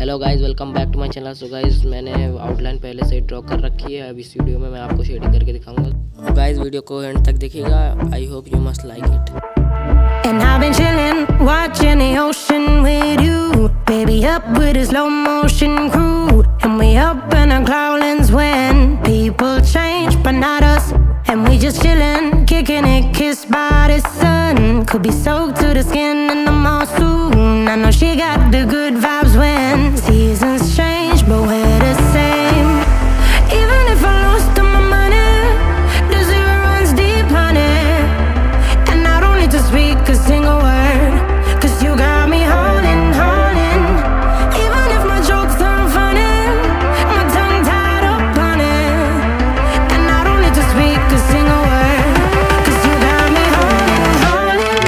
Hello guys, welcome back to my channel. So guys, मैंने outline पहले से draw कर रखी है। अब इस वीडियो में मैं आपको शेडिंग करके दिखाऊंगा। गाइस, वीडियो को एंड तक देखिएगा। I hope you must like it. And I've been chillin', watching the ocean with you, baby, up with a slow motion crew. And we up in our cloudlands when people change, but not us. And we just chillin', kicking it, kissed by the sun. Could be soaked to the skin in the monsoon. I know she got the good vibes when seasons change, but we're the same. Even if I lost all my money, the zero runs deep, honey. And I don't need to speak a single word, 'cause you got me holding, holding. Even if my jokes aren't funny, my tongue tied up on it. And I don't need to speak a single word, 'cause you got me holding, holding.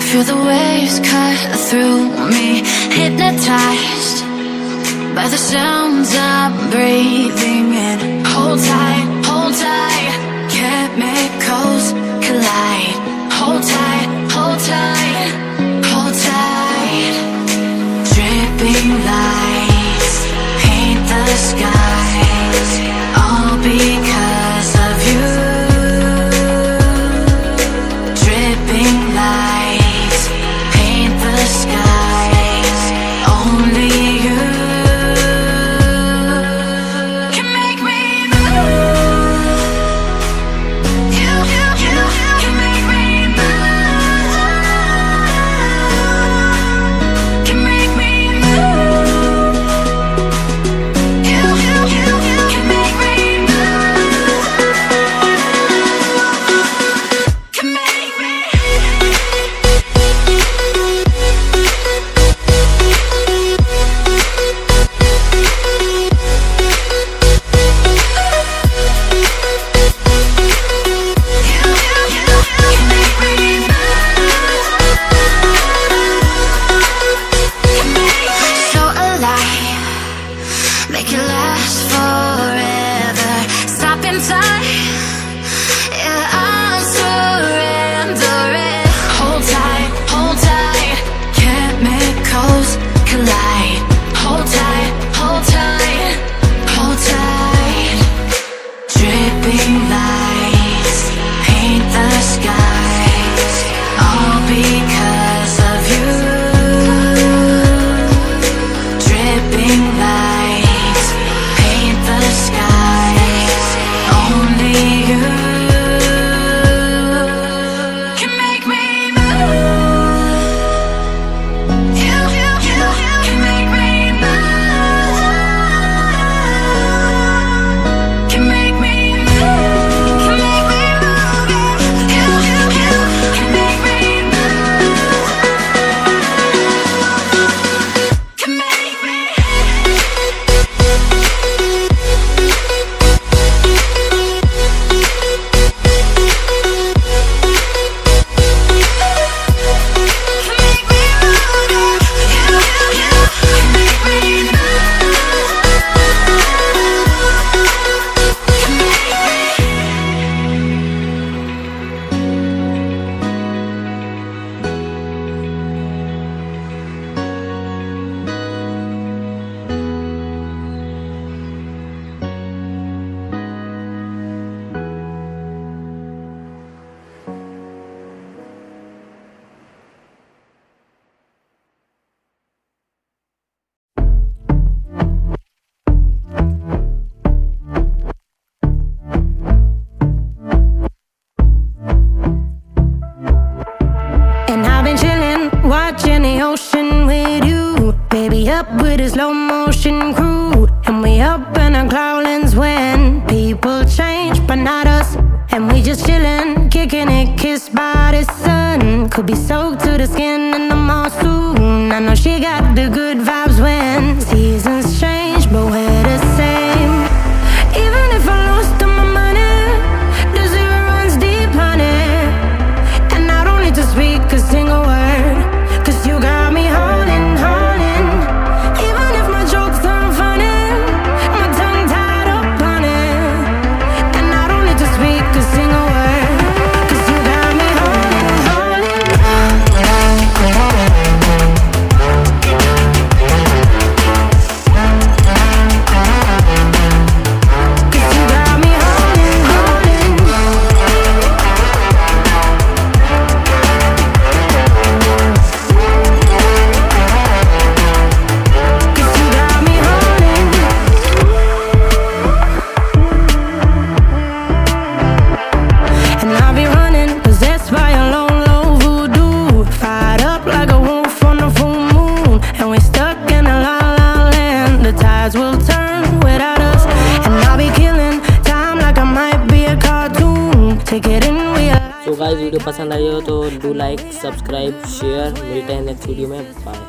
Feel the waves cut through me, hypnotized by the sounds I'm breathing in. Hold tight, chemicals collide. Hold tight, hold tight, hold tight. Dripping lights paint the skies, all because of you. Dripping lights paint the skies, only you can make me move. You can make me move. Can make me move. You can make me move. Can make me. So alive, make it last forever. Stop in time, yeah, I'm surrendering. Hold tight, chemicals collide. Hold tight, hold tight, hold tight. Dripping lights paint the skies, all because of you. Dripping lights paint the skies, only you can make me move. You can make me move. Can make me move. Can make me move. You can make me move. Can make me. And I've been chillin', watching the ocean with you. Baby, up with a slow motion crew. And we up in our cloudlands when people change, but not us. And we just chillin', kicking it, kissed by the sun. Could be soaked to the skin in the mall soon. I know she got the good vibes when seasons change, but we're the same. Even if I lost all my money, the zero runs deep, honey. And I don't need to speak a single word, 'cause you got me holding. Even if my jokes aren't funny, my tongue tied up on it. And I don't need to speak a single word, 'cause you got me holding. 'Cause you got me holding. 'Cause you got me holding. And I'll be running, possessed by a low voodoo. Fired up like a wolf on a full moon. And we're stuck in a la la land. The tides will turn without us. And I'll be killing time like I might be a cartoon. Take it in, we are. तो guys video पसंद आई हो तो do like, subscribe, share. मिलते हैं next video में। Bye.